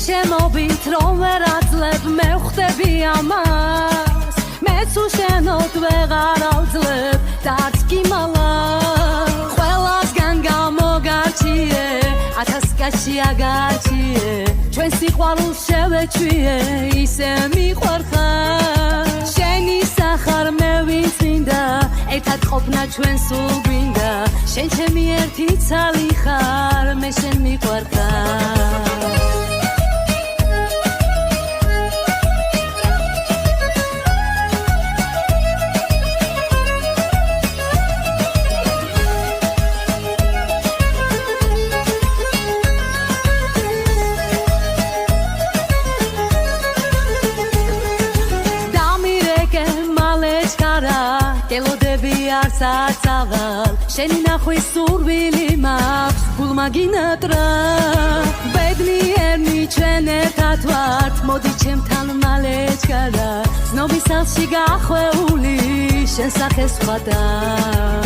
ჩემობით რომ ვერ აძლებ მე ხვდები ამას მეც უშენოდ ვეღარ ავძლებ დარც კი მალა ყველასგან გამოგარჩიე ათას კაცი აგარჩიე ჩვენ სიყვარულს შევეჩვიე ისე მიყვარხარ შენი სახარ მე ვიცინდა ერთად ყოფნა ჩვენ სულ გვინდა შენ ჩემი ერთი ცალი ხარ მე შენ მიყვარხარ საცავალ შენი ნახვის სურვილი მაქვს გულმა გინატრა ბედნიერნი ჩვენ ერთად ვართ მოდი ჩემთან მალე ჩქარა ცნობის ალში გახვეული შენ სახეს ვხატარ